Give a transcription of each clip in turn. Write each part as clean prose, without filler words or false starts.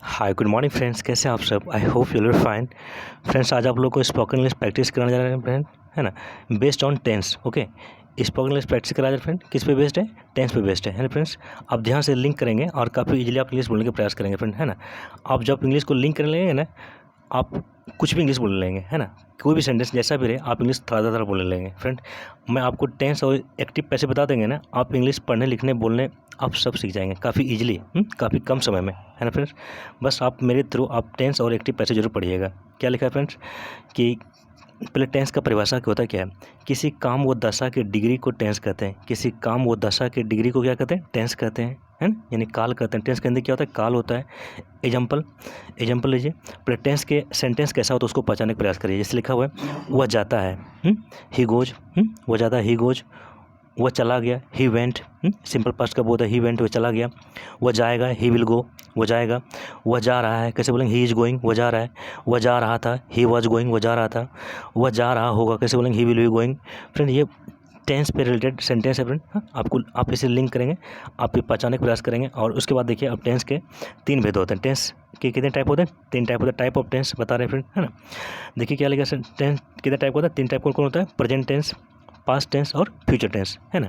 Hi good morning friends, कैसे हैं आप सब। I hope you are fine. Friends, आज आप लोग को स्पोकन इंग्लिश प्रैक्टिस कराने जा रहे हैं फ्रेंड, है ना, based on tense. Okay, spoken English practice करा जा रहा है फ्रेंड, किस पे बेस्ड है? टेंस पे बेस्ड है ना फ्रेंड्स। आप ध्यान से लिंक करेंगे और काफ़ी इजीली आप इंग्लिश बोलने का प्रयास करेंगे फ्रेंड, है ना। आप जब इंग्लिश को लिंक कर लेंगे ना, आप कुछ भी इंग्लिश बोल लेंगे, है ना। कोई भी सेंटेंस जैसा भी रहे, आप इंग्लिश ज़्यादातर बोलने लेंगे फ्रेंड। मैं आपको टेंस और एक्टिव पैसे बता देंगे ना, आप इंग्लिश पढ़ने लिखने बोलने आप सब सीख जाएंगे काफ़ी इजीली, काफ़ी कम समय में, है ना फ्रेंड्स। बस आप मेरे थ्रू आप टेंस और एक्टिव पैसे जरूर पढ़िएगा। क्या लिखा है फ्रेंड्स कि पहले टेंस का परिभाषा क्या होता है, क्या है? किसी काम व दशा की डिग्री को टेंस कहते हैं। किसी काम व दशा की डिग्री को क्या कहते हैं? टेंस कहते हैं, है ना, यानी काल कहते हैं। टेंस के अंदर क्या होता है? काल होता है। एग्जाम्पल लीजिए। पहले टेंस के सेंटेंस कैसा होता है उसको पहचानने का प्रयास करिए। जैसे लिखा हुआ है, वह जाता है, ही गोज, वह जाता है, ही गोज। वह चला गया, ही वेंट, सिंपल पास्ट का बोलता है, ही वेंट, वह चला गया। वह जाएगा, ही विल गो, वह जाएगा। वह जा रहा है, कैसे बोलेंगे? ही इज़ गोइंग, वह जा रहा है। वह जा रहा था, ही वॉज गोइंग, वह जा रहा था। वह जा रहा होगा, कैसे बोलेंगे? He will be going. Friend, ये टेंस पे रिलेटेड सेंटेंस है फ्रेंड। आपको आप इसे लिंक करेंगे, आप ये पहचानने का प्रयास करेंगे। और उसके बाद देखिए, अब टेंस के 3 भेद होते हैं। टेंस के कितने टाइप होते हैं? 3 टाइप होते हैं। टाइप ऑफ टेंस बता रहे हैं फ्रेंड, है ना। देखिए क्या लिखा है, टेंस कितने टाइप होता है? 3 टाइप कौन कौन होता है? प्रेजेंट टेंस, पास्ट टेंस और फ्यूचर टेंस, है ना।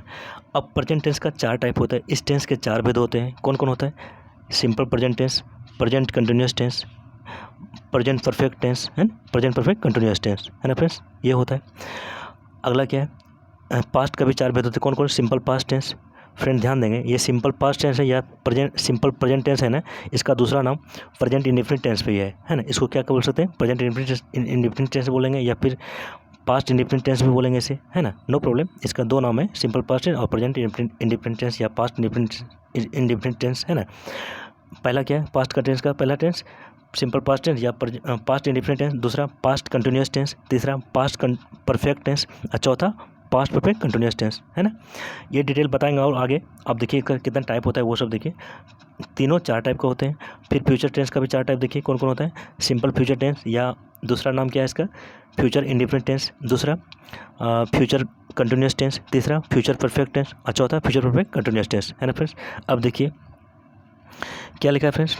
अब प्रेजेंट टेंस का 4 टाइप होता है। इस टेंस के 4 भेद होते हैं। कौन कौन होता है? Simple present tense, present continuous tense, present perfect tense, है ना, प्रेजेंट परफेक्ट कंटिन्यूस टेंस, है ना फ्रेंड्स, ये होता है। अगला क्या है? पास्ट का भी 4 भेद होते हैं। कौन कौन? Simple past tense. फ्रेंड ध्यान देंगे, ये सिंपल पास्ट टेंस है या प्रेजेंट सिंपल प्रेजेंट टेंस है ना, इसका दूसरा नाम प्रेजेंट इंडेफिनिट टेंस भी है ना। इसको क्या बोल सकते हैं? प्रेजेंट इंडेफिनिट टेंस बोलेंगे या फिर पास्ट इंडेफिनिट टेंस भी बोलेंगे इसे, है ना, नो प्रॉब्लम। इसका 2 नाम है, सिंपल पास्ट टेंस और प्रेजेंट इंडेफिनिट टेंस या पास्ट इंडेफिनिट टेंस, है ना। पहला क्या है? पास्ट का टेंस का पहला टेंस सिंपल पास्ट टेंस या पास्ट इंडेफिनिट टेंस, दूसरा पास्ट कंटिन्यूस टेंस, तीसरा पास्ट परफेक्ट टेंस और चौथा पास्ट परफेक्ट कंटिन्यूस टेंस, है ना। ये डिटेल बताएंगे और आगे आप देखिए कितना टाइप होता है वो सब देखिए। तीनों 4 टाइप का होते हैं। फिर फ्यूचर टेंस का भी 4 टाइप देखिए कौन कौन होता है। सिंपल फ्यूचर टेंस या दूसरा नाम क्या है इसका? फ्यूचर इंडेफिनिट टेंस, दूसरा फ्यूचर कंटिन्यूस टेंस, तीसरा फ्यूचर परफेक्ट टेंस और चौथा फ्यूचर परफेक्ट कंटिन्यूस टेंस, है ना फ्रेंड्स। अब देखिए क्या लिखा है फ्रेंड्स,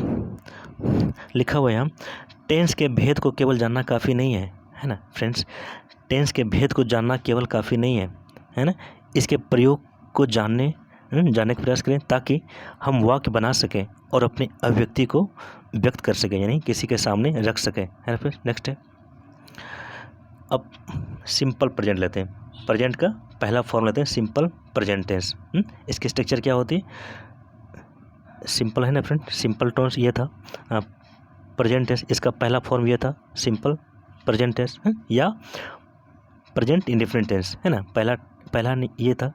लिखा हुआ है यहाँ, टेंस के भेद को केवल जानना काफ़ी नहीं है ना फ्रेंड्स। टेंस के भेद को जानना केवल काफ़ी नहीं है ना। इसके प्रयोग को जानने का प्रयास करें ताकि हम वाक्य बना सकें और अपनी अभिव्यक्ति को व्यक्त कर सकें, यानी किसी के सामने रख सकें, है ना फ्रेंड्स। नेक्स्ट है, अब सिंपल प्रेजेंट लेते हैं। प्रेजेंट का पहला फॉर्म लेते हैं, सिंपल प्रेजेंट टेंस। इसकी स्ट्रक्चर क्या होती है? सिंपल है ना फ्रेंड, सिंपल टोन्स ये था। प्रेजेंट टेंस इसका पहला फॉर्म ये था, सिंपल प्रेजेंट टेंस या प्रेजेंट इंडेफिनिट टेंस, है ना। पहला ये था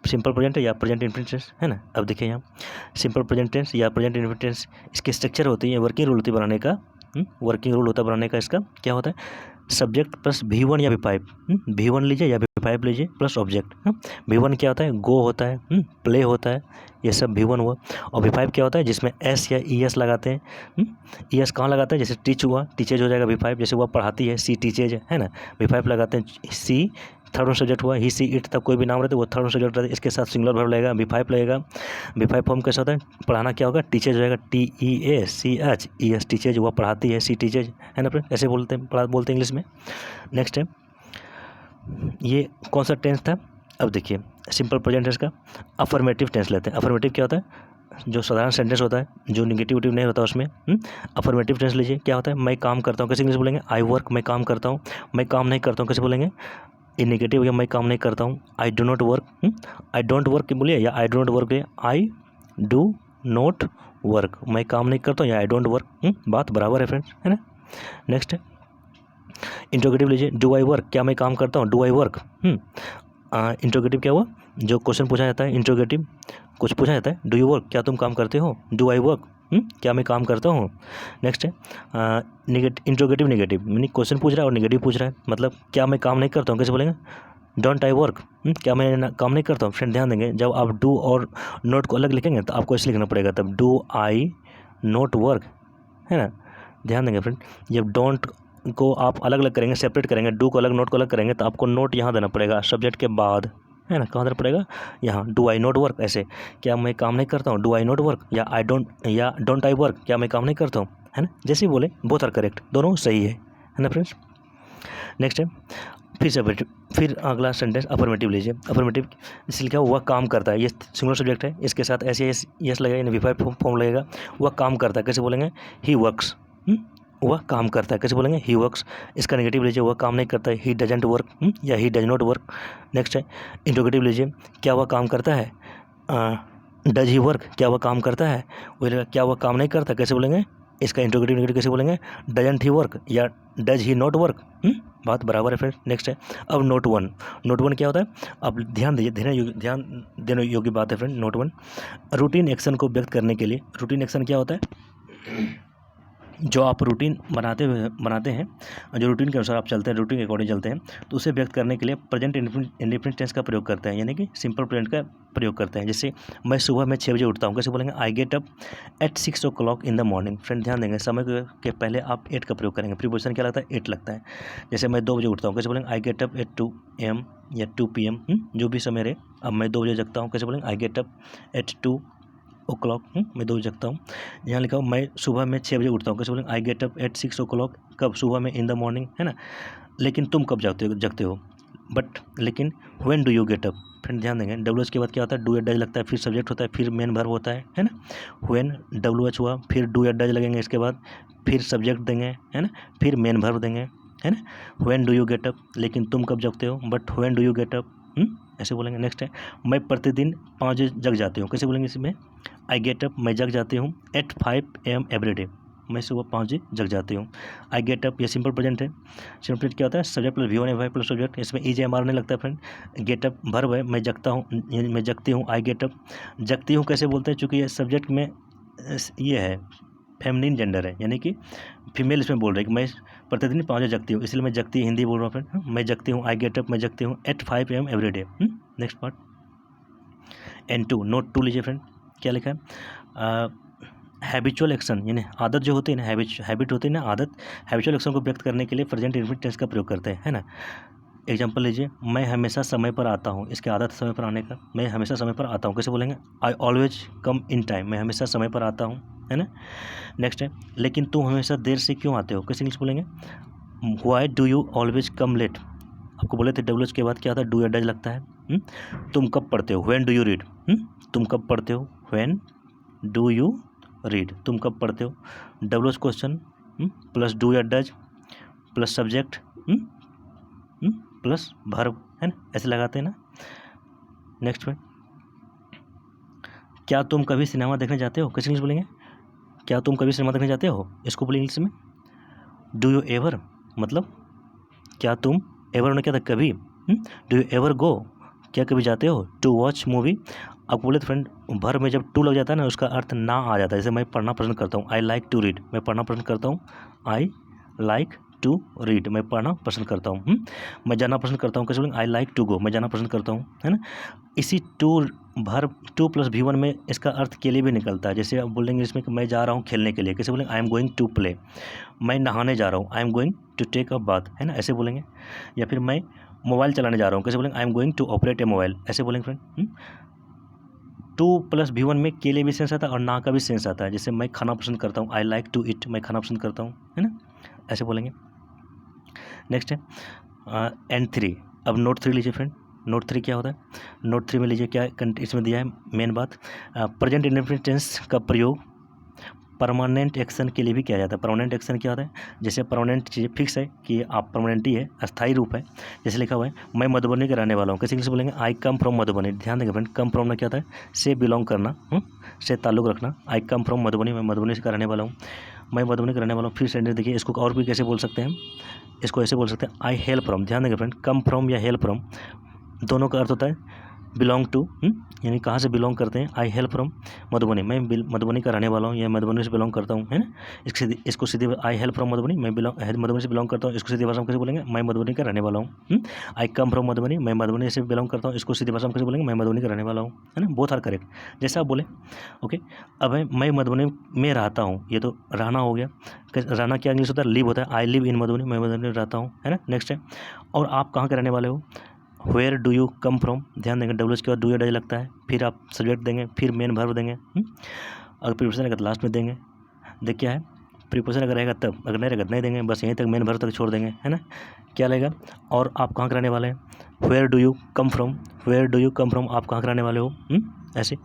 सिंपल प्रेजेंट या प्रेजेंट इंडेफिनिट टेंस, है ना। अब देखिए यहाँ सिंपल प्रेजेंट टेंस या प्रेजेंट इंडेफिनिट टेंस, इसकी स्ट्रक्चर होती है, वर्किंग रूल होती है बनाने का। वर्किंग रूल होता है बनाने का। इसका क्या होता है? सब्जेक्ट प्लस V1 या V5, V1 लीजिए या V5 लीजिए प्लस ऑब्जेक्ट। V1 क्या होता है? गो होता है, प्ले होता है, ये सब V1 हुआ। और V5 क्या होता है? जिसमें S या ES लगाते हैं। ES कहाँ लगाते हैं? जैसे टीच हुआ, टीचेज हो जाएगा V5। जैसे वह पढ़ाती है, सी टीचेज, है ना, V5 लगाते हैं। C थर्ड सब्जेक्ट हुआ, ही सी इट, तब कोई भी नाम रहता है वो थर्ड सब्जेक्ट रहता है। इसके साथ सिंगुलर वर्ब लगेगा, V5 लगेगा। V5 फॉर्म कैसा होता है? पढ़ाना क्या होगा? टीचेज हो जाएगा, TEACHES, टीचेज, वह पढ़ाती है, सी टीचेज, है ना फ्रेंड, ऐसे बोलते हैं इंग्लिश में। नेक्स्ट है, ये कौन सा टेंस था? अब देखिए सिंपल प्रेजेंट टेंस का अफर्मेटिव टेंस लेते हैं। अफर्मेटिव क्या होता है? जो साधारण सेंटेंस होता है, जो निगेटिविटी नहीं होता उसमें। अफर्मेटिव टेंस लीजिए, क्या होता है? मैं काम करता हूँ, कैसे इंग्लिश बोलेंगे? आई वर्क, मैं काम करता हूँ। मैं काम नहीं करता हूँ, कैसे बोलेंगे? इन नेगेटिव या मैं काम नहीं करता हूँ। I do not work, I don't work बोलिए या I do not work, I do not work, मैं काम नहीं करता हूँ या आई डोंट वर्क, बात बराबर है फ्रेंड्स, है ना। नेक्स्ट है, इंट्रोगेटिव लीजिए, डू आई वर्क, क्या मैं काम करता हूँ? Do I work. इंट्रोगेटिव क्या हुआ? जो क्वेश्चन पूछा जाता है, इंट्रोगेटिव कुछ पूछा जाता है, डू यू वर्क, क्या तुम काम करते हो? डू आई वर्क, क्या मैं काम करता हूँ। नेक्स्ट है इंट्रोगेटिव नेगेटिव, यानी क्वेश्चन पूछ रहा है और नेगेटिव पूछ रहा है, मतलब क्या मैं काम नहीं करता हूँ, कैसे बोलेंगे? डोंट आई वर्क, क्या मैं काम नहीं करता हूँ। फ्रेंड ध्यान देंगे, जब आप डू और नोट को अलग लिखेंगे तो आपको ऐसे लिखना पड़ेगा, तब डू आई नोट वर्क, है ना। ध्यान देंगे फ्रेंड, जब डोंट को आप अलग अलग करेंगे, सेपरेट करेंगे, डू को अलग नोट को अलग करेंगे, तो आपको नोट यहाँ देना पड़ेगा सब्जेक्ट के बाद, है ना। कहाँ देना पड़ेगा? यहाँ, डू आई नॉट वर्क, ऐसे क्या मैं काम नहीं करता हूँ, डू आई नॉट वर्क, या डोंट आई वर्क, क्या मैं काम नहीं करता हूँ, है ना, जैसे ही बोले बोथ आर करेक्ट, दोनों सही है ना फ्रेंड्स। नेक्स्ट है फिर अगला सेंटेंस अफर्मेटिव लीजिए। अफर्मेटिव इसलिए लिखा वह काम करता है, ये सिंगुलर सब्जेक्ट है, इसके साथ ऐसे यस लगेगा, यानी V5 फॉर्म लगेगा। वह काम करता है, कैसे बोलेंगे, ही वर्क्स। वह काम करता है, कैसे बोलेंगे, ही वर्क्स। इसका नेगेटिव लीजिए, वह काम नहीं करता है, ही डजंट वर्क या he does not work. Next है इंट्रोगेटिव लीजिए, क्या वह काम करता है, डज ही वर्क, क्या वह काम करता है। वही क्या वह काम नहीं करता, कैसे बोलेंगे, इसका इंट्रोगेटिव नेगेटिव कैसे बोलेंगे, डजंट ही वर्क या डज ही नॉट वर्क। बात बराबर है फ्रेंड। नेक्स्ट है अब नोट वन। नोट वन क्या होता है, अब ध्यान दीजिए, ध्यान देने योग्य बात है friend. Note one, routine action को व्यक्त करने के लिए, रूटीन एक्शन क्या होता है, जो आप रूटीन बनाते हैं, जो रूटीन के अनुसार आप चलते हैं, रूटीन के अकॉर्डिंग चलते हैं, तो उसे व्यक्त करने के लिए प्रेजेंट इंडेफिनिट टेंस का प्रयोग करते हैं, यानी कि सिंपल प्रेजेंट का प्रयोग करते हैं। जैसे मैं सुबह में 6 बजे उठता हूँ, कैसे बोलेंगे, I get up at 6 o'clock in the morning. Friend ध्यान देंगे, समय के पहले आप 8 का प्रयोग करेंगे, प्रीपोजिशन क्या लगता है, 8 लगता है। जैसे मैं 2 बजे उठता हूँ, कैसे बोलेंगे, I get up at 2 AM या 2 PM, जो भी समय रहे। अब मैं 2 बजे जगता हूँ, कैसे बोलेंगे, I get up at 2 o'clock, मैं 2 बजे जगता हूँ। यहाँ लिखा हूँ मैं सुबह में 6 बजे उठता हूँ, कैसे बोलेंगे, I get up at 6 o'clock, कब, सुबह में, इन द मॉर्निंग, है ना। लेकिन तुम कब जगते हो, बट लेकिन when do you get up. Friend ध्यान देंगे, WH के बाद क्या होता है, डू या डज लगता है, फिर सब्जेक्ट होता है, फिर मेन वर्ब होता है ना। व्हेन WH हुआ, फिर डू या डज लगेंगे, इसके बाद फिर सब्जेक्ट देंगे, है ना, फिर मेन वर्ब देंगे, है ना। When do you get up, लेकिन तुम कब जगते हो, but when do you get up, ऐसे बोलेंगे। नेक्स्ट है मैं प्रतिदिन 5 बजे जग जाती हूँ, कैसे बोलेंगे इसमें, आई गेट अप, मैं जग जाती हूँ एट 5 AM एवरी डे, मैं सुबह 5 बजे जग जाती हूँ। आई गेट अप, ये सिंपल प्रेजेंट है। सिंपल प्रेजेंट क्या होता है, subject plus V1 V5 plus subject, इसमें EJMR नहीं लगता है फ्रेंड। गेट अप वर्ब है, मैं जगता हूँ, मैं जगती हूँ, आई गेट अप। जगती हूँ कैसे बोलते हैं, चूँकि ये सब्जेक्ट में ये है फेमिनिन जेंडर है, यानी कि फीमेल इसमें बोल रहे हैं कि मैं प्रतिदिन 5 बजे जगती हूँ, इसलिए मैं जगती हिंदी बोल रहा हूँ फ्रेंड। मैं जगती हूँ, आई गेट अप, मैं जगती हूँ at 5 AM every day. Next part N2, note 2 लीजिए फ्रेंड, क्या लिखा है, हैबिचुअल एक्शन, यानी आदत जो होती है ना, हैबिट होती है ना, आदत, हैबिचुअल एक्शन को व्यक्त करने के लिए प्रेजेंट इंडेफिनिट टेंस का प्रयोग करते हैं, है ना। एग्जांपल लीजिए, मैं हमेशा समय पर आता हूँ, इसकी आदत समय पर आने का, मैं हमेशा समय पर आता हूँ, कैसे बोलेंगे, I always come in time, मैं हमेशा समय पर आता हूँ, है ना। नेक्स्ट है लेकिन तुम हमेशा देर से क्यों आते हो, कैसे इंग्लिश बोलेंगे, why do you always come late. आपको बोले थे WH के बाद क्या आता है, डू या डज लगता है। तुम कब पढ़ते हो, व्हेन डू यू रीड, तुम कब पढ़ते हो, व्हेन डू यू रीड, तुम कब पढ़ते हो। WH क्वेश्चन प्लस डू या does plus subject plus verb, है ना, ऐसे लगाते हैं ना। नेक्स्ट में क्या तुम कभी सिनेमा देखने जाते हो, कैसे इंग्लिश बोलेंगे, क्या तुम कभी सिनेमा देखने जाते हो, इसको बोलेंगे इंग्लिश में डू यू एवर, मतलब क्या तुम, एवर ने क्या था, कभी, डू यू एवर गो, क्या कभी जाते हो, टू वॉच मूवी। आपको बोले तो फ्रेंड वर्ब में जब टू लग जाता है ना, उसका अर्थ ना आ जाता है। जैसे मैं पढ़ना पसंद करता हूँ, आई लाइक टू रीड, मैं पढ़ना पसंद करता हूँ, आई लाइक टू रीड, मैं पढ़ना पसंद करता हूँ। मैं जाना पसंद करता हूँ, कैसे बोलेंगे, आई लाइक टू गो, मैं जाना पसंद करता हूँ, है ना। इसी टू वर्ब 2 + V1 में इसका अर्थ के लिए भी निकलता है। जैसे आप बोलेंगे इसमें कि मैं जा रहा हूँ खेलने के लिए, कैसे बोलेंगे, I am going to play. मैं नहाने जा रहा हूँ, I am going to take a bath, है ना, ऐसे बोलेंगे। या फिर मैं मोबाइल चलाने जा रहा हूँ, कैसे बोलेंगे, I am going to operate a mobile, ऐसे बोलेंगे फ्रेंड। 2 + V1 में के लिए भी सेंस आता है और ना का भी सेंस आता है। जैसे मैं खाना पसंद करता हूँ, आई लाइक टू ईट, मैं खाना पसंद करता हूँ, है ना, ऐसे बोलेंगे। नेक्स्ट है N3। अब नोट 3 लीजिए फ्रेंड। नोट 3 क्या होता है, नोट 3 में लीजिए क्या इसमें दिया है, मेन बात प्रेजेंट इंडेफिनिट टेंस का प्रयोग परमानेंट एक्शन के लिए भी किया जाता है। परमानेंट एक्शन क्या होता है, जैसे परमानेंट चीज़ फिक्स है कि आप परमानेंट ही है, अस्थायी रूप है। जैसे लिखा हुआ है मैं मधुबनी का रहने वाला हूँ, कैसे इंग्लिश बोलेंगे, आई कम फ्रॉम मधुबनी। ध्यान देंगे फ्रेंड, कम फ्रॉम में क्या होता है, से बिलोंग करना, से ताल्लुक़ रखना। आई कम फ्रॉम मधुबनी, मैं मधुबनी से का रहने वाला हूँ, मैं मधुबनी का रहने वाला हूँ। फिर सेंटेंस देखिए, इसको और भी कैसे बोल सकते हैं, इसको ऐसे बोल सकते हैं, आई हेल फ्रॉम। ध्यान देंगे फ्रेंड, कम फ्रॉम या हेल फ्रॉम दोनों का अर्थ होता है बिलोंग टू, यानी कहाँ से बिलोंग करते हैं। आई हेल फ्रॉम मधुबनी, मैं मधुबनी का रहने वाला हूँ या मधुबनी से बिलोंग करता हूँ, है ना। इसको सीधे आई हेल फ्रॉम मधुबनी, मैं मधुबनी से बिलोंग करता हूँ, इसको सीधी भाषा में कैसे बोलेंगे, मैं मधुबनी का रहने वाला हूँ। आई कम फ्रॉम मधुबनी, मैं मधुबनी से बिलोंग करता हूँ, इसको सीधी भाषा में कैसे बोलेंगे, मैं मधुबनी का रहने वाला हूँ, है ना। बोथ आर करेक्ट, जैसा आप बोले। ओके, अब है मैं मधुबनी में रहता हूँ, ये तो रहना हो गया। रहना क्या इंग्लिश होता है, लिव होता है, आई लिव इन मधुबनी, मैं मधुबनी में रहता हूँ, है ना। नेक्स्ट है और आप कहाँ के रहने वाले हो, where do you come from. ध्यान देंगे WH के बाद डू या डज लगता है, फिर आप सब्जेक्ट देंगे, फिर मेन वर्ब देंगे, अगर प्रीपोजिशन है तो लास्ट में देंगे। देख क्या है, प्रीपोजिशन अगर रहेगा तब, अगर नहीं रहेगा नहीं देंगे, बस यहीं तक मेन वर्ब तक छोड़ देंगे, है ना। क्या लगेगा, और आप कहाँ के रहने वाले हैं, where do you come from, where do you come from, आप कहाँ के रहने वाले हो, ऐसे।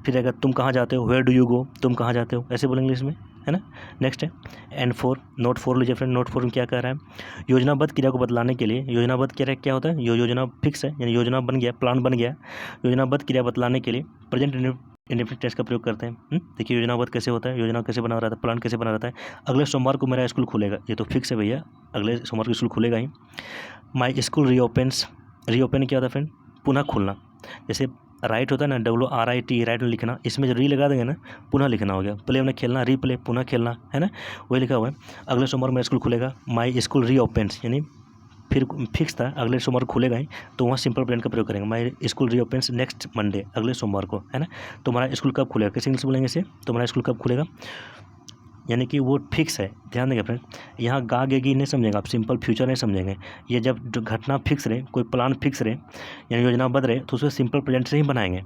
फिर अगर तुम कहाँ जाते हो, वेयर डू यू गो, तुम कहाँ जाते हो, ऐसे बोलेंगे इंग्लिश में, है ना। नेक्स्ट है एंड फोर, नोट फोर लीजिए फ्रेंड। नोट फोर में क्या कह रहा है, योजनाबद्ध क्रिया को बतलाने के लिए, योजनाबद्ध क्रिया क्या होता है, योजना फिक्स है, यानी योजना बन गया, प्लान बन गया, योजनाबद्ध क्रिया बतलाने के लिए प्रेजेंट इंडेफिनिट टेंस का प्रयोग करते हैं। देखिए योजनाबद्ध कैसे होता है, योजना कैसे बना रहता है, प्लान कैसे बना रहता है। अगले सोमवार को मेरा स्कूल खुलेगा, ये तो फिक्स है भैया, अगले सोमवार को स्कूल खुलेगा ही। माई स्कूल रीओपन्स, रीओपन क्या होता है फ्रेंड, पुनः खुलना। जैसे राइट होता है ना, WRIT, राइट में लिखना, इसमें जो री लगा देंगे ना, पुनः लिखना हो गया। प्ले में खेलना, रीप्ले, पुनः खेलना, है ना, वही लिखा हुआ है। अगले सोमवार मेरा स्कूल खुलेगा, माई स्कूल रीओपन्स, यानी फिर फिक्स था अगले सोमवार को खुलेगा ही, तो वहाँ सिंपल प्रेजेंट का प्रयोग करेंगे। माई स्कूल रीओपन्स नेक्स्ट मंडे, अगले सोमवार को, है ना। तुम्हारा स्कूल कब खुलेगा, कैसे इंग्लिश बोलेंगे इसे, तुम्हारा स्कूल कब खुलेगा, यानी कि वो फिक्स है। ध्यान देंगे फ्रेंड, यहाँ गा गेगी नहीं समझेंगे आप, सिंपल फ्यूचर नहीं समझेंगे। ये जब घटना फिक्स रहे, कोई प्लान फिक्स रहे, यानी योजनाबद्ध रहे, तो उसे सिंपल प्रेजेंट से ही बनाएंगे।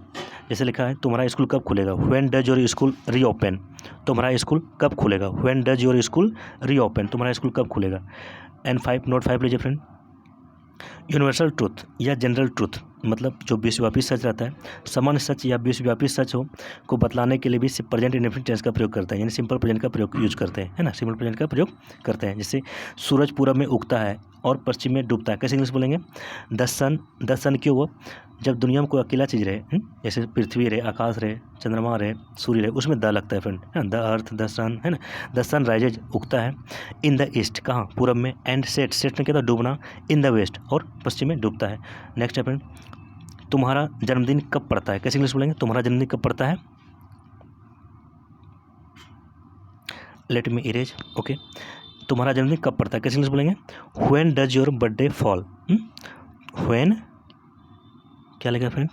जैसे लिखा है तुम्हारा स्कूल कब खुलेगा, when does your school reopen, तुम्हारा स्कूल कब खुलेगा, when does your school reopen, तुम्हारा स्कूल कब खुलेगा। एंड फाइव, नोट फाइव लीजिए फ्रेंड। यूनिवर्सल ट्रूथ या जनरल ट्रूथ, मतलब जो विश्वव्यापी सच रहता है, सामान्य सच या विश्वव्यापी सच हो को बतलाने के लिए भी प्रेजेंट इंडेफिनिट टेंस का प्रयोग करते हैं, यानी सिंपल प्रेजेंट का प्रयोग यूज करते हैं, है ना, सिंपल प्रेजेंट का प्रयोग करते हैं। जैसे सूरज पूरब में उगता है और पश्चिम में डूबता है, कैसे इंग्लिश बोलेंगे, द सन क्यों हुआ, जब दुनिया में कोई अकेला चीज़ रहे, जैसे पृथ्वी रहे, आकाश रहे, चंद्रमा रहे, सूर्य रहे, उसमें द लगता है फ्रेंड, है द अर्थ, द सन, है ना। द सन राइजेज, उगता है, इन द ईस्ट, कहाँ, पूरब में, एंड सेट, सेट में क्या था, डूबना, इन द वेस्ट, और पश्चिम में डूबता है। नेक्स्ट है फ्रेंड, तुम्हारा जन्मदिन कब पड़ता है, कैसे इंग्लिश बोलेंगे, तुम्हारा जन्मदिन कब पड़ता है, लेट मी इरेज, ओके। तुम्हारा जन्मदिन कब पड़ता है, कैसे इंग्लिश बोलेंगे, when does your birthday fall, when क्या लगेगा friend,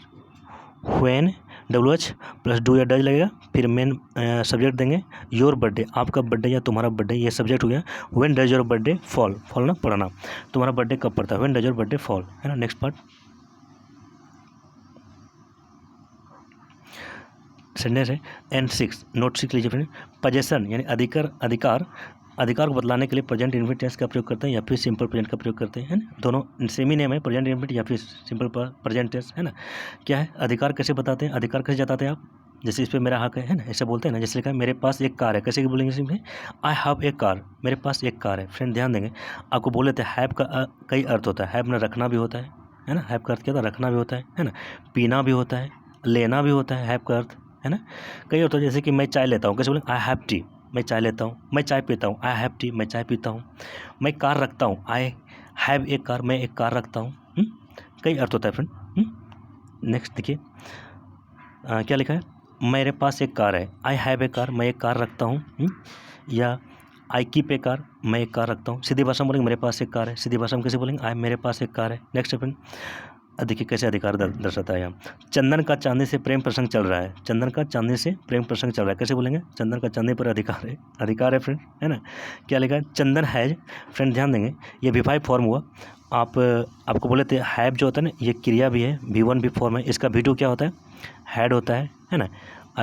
when WH plus do या डज लगेगा, फिर मेन सब्जेक्ट देंगे, योर बर्थडे, आपका बर्थडे या तुम्हारा बर्थडे, ये सब्जेक्ट हो गया। When does your birthday fall, fall ना पढ़ना, तुम्हारा बर्थडे कब पड़ता है, when does your birthday fall, है ना। नेक्स्ट पार्ट, सेंटेंस है एंड सिक्स, नोट सिक्स लीजिए फ्रेंड। पोजेशन यानी अधिकार को बतलाने के लिए प्रेजेंट इंडेफिनिट टेंस का प्रयोग करते हैं या फिर सिंपल प्रेजेंट का प्रयोग करते हैं, है ना। दोनों सेम ही नेम है, प्रेजेंट इंडेफिनिट या फिर सिंपल प्रेजेंट टेंस, है ना। क्या है, अधिकार कैसे बताते हैं, अधिकार कैसे जताते हैं आप, जैसे इस पर मेरा हक है ना, ऐसे बोलते हैं ना। जैसे लिखा है मेरे पास एक कार है, कैसे बोलेंगे इसमें, आई हैव ए कार, मेरे पास एक कार है। फ्रेंड ध्यान देंगे, आपको बोले थे हैव का कई अर्थ होता है, हैव में रखना भी होता है ना, हैव का अर्थ क्या होता है, रखना भी होता है ना, पीना भी होता है, लेना भी होता है, हैव का अर्थ, है ना। कई होता है, जैसे कि मैं चाय लेता हूँ, कैसे बोलेंगे, आई हैव टी, मैं चाय लेता हूँ, मैं चाय पीता हूँ, आई हैव टी, मैं चाय पीता हूँ, मैं कार रखता हूँ, आई हैव ए कार, मैं एक कार रखता हूँ। कई अर्थ होता है फ्रेंड। नेक्स्ट देखिए क्या लिखा है, मेरे पास एक कार है, आई हैव ए कार, मैं एक कार रखता हूँ, या आई कीप ए कार, मैं एक कार रखता हूँ। सीधी भाषा में बोलेंगे मेरे पास एक कार है, सीधी भाषा में कैसे बोलेंगे, आई मेरे पास एक कार है। नेक्स्ट फ्रेंड, देखिए कैसे अधिकार दर्शाता है यहाँ, चंदन का चांदी से प्रेम प्रसंग चल रहा है, चंदन का चांदी से प्रेम प्रसंग चल रहा है, कैसे बोलेंगे, चंदन का चांदी पर अधिकार है फ्रेंड, है ना। क्या लिखा है, चंदन हैज, फ्रेंड ध्यान देंगे, ये V5 फॉर्म हुआ। आपको बोले थे हैव जो होता है ना, ये क्रिया भी है, V1 भी फॉर्म है, इसका V2 क्या होता है, हैड होता है ना।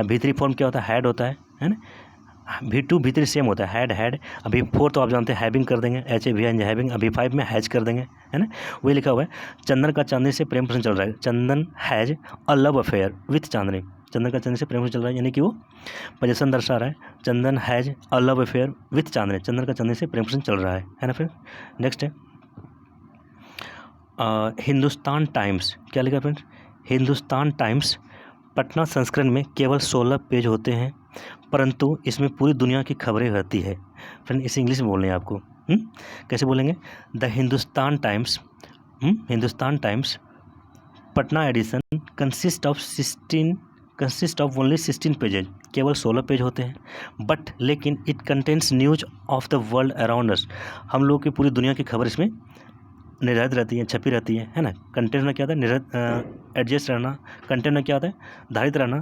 V3 फॉर्म क्या होता है, हैड होता है ना। V2 V3 सेम होता है, हैड। अभी 4 तो आप जानते हैं हैविंग कर देंगे, HAVING हैविंग। अभी 5 में हैज कर देंगे, है ना। वही लिखा हुआ है, चंदन का चांदनी से प्रेम प्रसंग चल रहा है, Chandan has a love affair with Chandni, Chandan का चांदनी से प्रेम प्रसंग चल रहा है, यानी कि वो पोजीशन दर्शा रहा है, Chandan has a love affair with Chandni, Chandan का चांदनी से प्रेम प्रसंग चल रहा है ना फ्रेंड। नेक्स्ट है हिंदुस्तान टाइम्स, क्या लिखा फ्रेंड, हिंदुस्तान टाइम्स पटना संस्करण में केवल 16 पेज होते हैं, परंतु इसमें पूरी दुनिया की खबरें रहती है। फ्रेंड इसे इंग्लिश में बोलने हैं आपको, कैसे बोलेंगे, the Hindustan Times Patna edition consist of only 16 pages, केवल 16 पेज होते हैं, बट लेकिन it contains news of the world around us, हम लोग की पूरी दुनिया की खबर इसमें निर्धारित रहती है, छपी रहती है ना। कंटेंट में क्या होता है, एडजस्ट रहना, कंटेंट में क्या होता है, धारित रहना,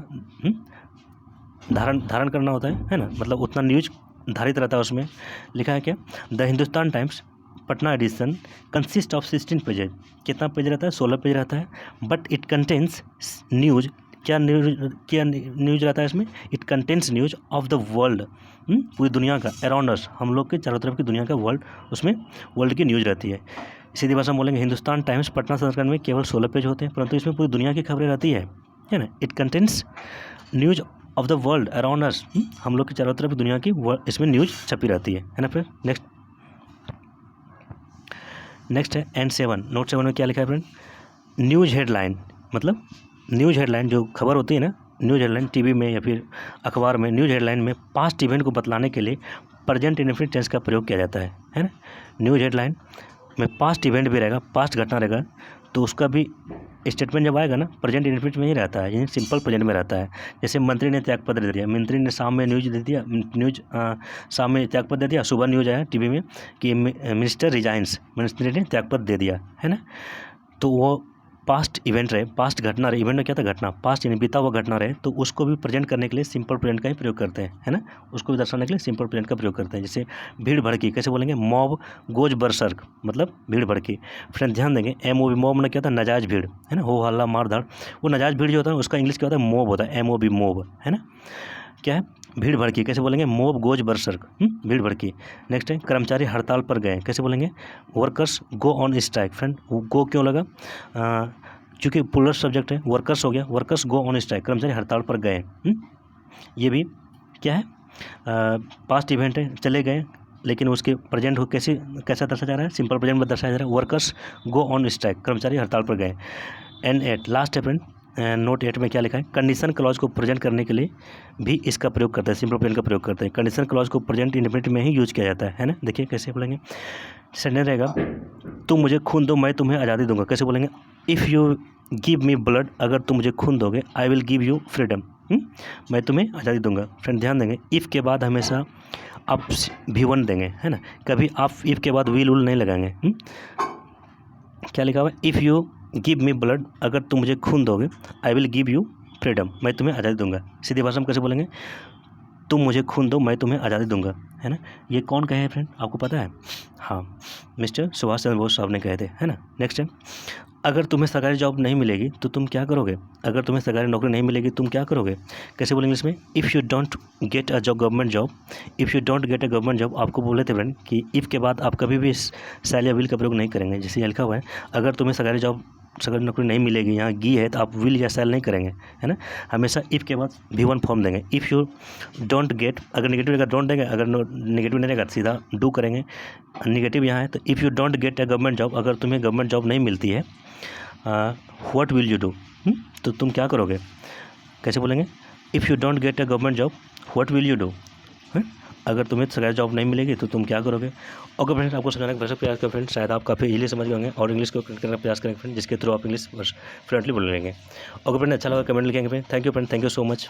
धारण करना होता है ना, मतलब उतना न्यूज धारित रहता है उसमें। लिखा है क्या, the Hindustan Times Patna edition consist of 16 pages, कितना पेज रहता है, 16 पेज रहता है, बट इट कंटेन्स न्यूज, क्या न्यूज रहता है इसमें? It contents news of the world, पूरी दुनिया का, अराउंड अस, हम लोग के चारों तरफ की दुनिया का वर्ल्ड, उसमें वर्ल्ड की न्यूज़ रहती है। सीधी भाषा में बोलेंगे हिंदुस्तान टाइम्स पटना संस्करण में केवल 16 पेज होते हैं, परंतु इसमें पूरी दुनिया की खबरें रहती है ना। It contents news of the world around us, हम लोग की चारों तरफ दुनिया की इसमें न्यूज़ छपी रहती है ना फ्रेंड। नेक्स्ट है N7, नोट 7 में क्या लिखा है फ्रेंड? न्यूज़ हेडलाइन, मतलब न्यूज़ हेडलाइन जो खबर होती है ना, न्यूज़ हेडलाइन टीवी में या फिर अखबार में, न्यूज़ हेडलाइन में पास्ट इवेंट को बतलाने के लिए प्रेजेंट इंडेफिनिट टेंस का प्रयोग किया जाता है ना। न्यूज़ हेडलाइन में पास्ट इवेंट भी रहेगा, पास्ट घटना रहेगा, तो उसका भी स्टेटमेंट जब आएगा ना प्रेजेंट इंडेफिनिट में ही रहता है, यानी सिंपल प्रेजेंट में रहता है। जैसे मंत्री ने त्यागपत्र दे दिया, मंत्री ने शाम में न्यूज़ दे दिया, शाम में त्यागपत्र दे दिया, सुबह न्यूज़ आया टीवी में कि मिनिस्टर रिजाइंस, मंत्री ने त्यागपत्र दे दिया, है ना। तो वो पास्ट इवेंट रहे, पास्ट घटना रहे, इवेंट में क्या था? घटना, पास्ट यानी बीता हुआ घटना रहे, तो उसको भी प्रेजेंट करने के लिए सिंपल प्रेजेंट का ही प्रयोग करते हैं, है ना। उसको भी दर्शाने के लिए सिंपल प्रेजेंट का प्रयोग करते हैं। जैसे भीड़ भड़की, कैसे बोलेंगे? मॉब गोज बरसर्क, मतलब भीड़ भड़की। फ्रेंड ध्यान देंगे, MOB, मॉब में क्या होता है? नाजायज भीड़, है ना, हो हल्ला मार धाड़। वो नाजायज भीड़ जो होता है उसका इंग्लिश क्या होता है? मॉब होता है, MOB, मॉब, है ना। क्या है? भीड़ भड़की, कैसे बोलेंगे? मोब गोज बरसर्क, भीड़ भड़की। नेक्स्ट है कर्मचारी हड़ताल पर गए, कैसे बोलेंगे? Workers go on strike. Friend गो क्यों लगा? चूँकि प्लूरल सब्जेक्ट है, वर्कर्स हो गया, वर्कर्स गो ऑन स्ट्राइक, कर्मचारी हड़ताल पर गए। ये भी क्या है? पास्ट इवेंट है, चले गए, लेकिन उसके प्रेजेंट हो कैसा दर्शाया जा रहा है? सिंपल प्रेजेंट में दर्शाया जा रहा है, वर्कर्स गो ऑन स्ट्राइक, कर्मचारी हड़ताल पर गए। N8 लास्ट है फ्रेंड, नोट 8 में क्या लिखा है? कंडीशन क्लॉज को प्रेजेंट करने के लिए भी इसका प्रयोग करते हैं, सिंपल प्रेजेंट का प्रयोग करते हैं। कंडीशन क्लॉज को प्रेजेंट इंडेफिनिट में ही यूज किया जाता है ना। देखिए कैसे बोलेंगे, सेंटेंस रहेगा, तुम मुझे खून दो मैं तुम्हें आज़ादी दूंगा, कैसे बोलेंगे? If you give me blood, अगर तुम मुझे खून दोगे, I will give you freedom, मैं तुम्हें आज़ादी दूंगा। फ्रेंड ध्यान देंगे, इफ़ के बाद हमेशा आप V1 देंगे, है ना, कभी आप इफ़ के बाद विल नहीं लगाएंगे। क्या लिखा हुआ है? If you give me blood, अगर तुम मुझे खून दोगे, I will give you freedom, मैं तुम्हें आज़ादी दूंगा। सीधी भाषा में कैसे बोलेंगे? तुम मुझे खून दो मैं तुम्हें आज़ादी दूंगा, है ना। ये कौन कहे फ्रेंड, आपको पता है? हाँ, मिस्टर सुभाष चंद्र बोस साहब ने कहे थे, है ना। नेक्स्ट है, अगर तुम्हें सरकारी जॉब नहीं मिलेगी तो तुम क्या करोगे? अगर तुम्हें सरकारी नौकरी नहीं मिलेगी तुम क्या करोगे? कैसे बोलेंगे इसमें? If you don't get a job government job, if you don't get a government job, आपको बोले थे फ्रेंड कि इफ़ के बाद आप कभी भी शैल या विल का प्रयोग नहीं करेंगे। जैसे ये लिखा हुआ है, अगर तुम्हें सरकारी नौकरी नहीं मिलेगी, यहाँ गी है, तो आप विल या शैल नहीं करेंगे, है ना। हमेशा इफ़ के बाद V1 फॉर्म देंगे। इफ़ यू डोंट गेट, अगर नेगेटिव रहेगा डोंट देंगे, अगर नेगेटिव नहीं रहेगा सीधा डू करेंगे। नेगेटिव यहाँ है, तो if you don't get a government job, अगर तुम्हें गवर्नमेंट जॉब नहीं मिलती है, व्हाट विल यू डू, तो तुम क्या करोगे? कैसे बोलेंगे? If you don't get a government job what will you do, अगर तुम्हें सरकारी जॉब नहीं मिलेगी तो तुम क्या करोगे? ओके फ्रेंड्स, आपको समझाने का प्रयास करें फ्रेंड, शायद आप काफ़ी इजीली समझ गए होंगे और इंग्लिश को करने का प्रयास करेंगे फ्रेंड, जिसके थ्रू आप इंग्लिश फ्लुएंटली बोल लेंगे। ओके फ्रेंड, अच्छा लगा कमेंट लिखेंगे friend. Thank you friend, thank you so much.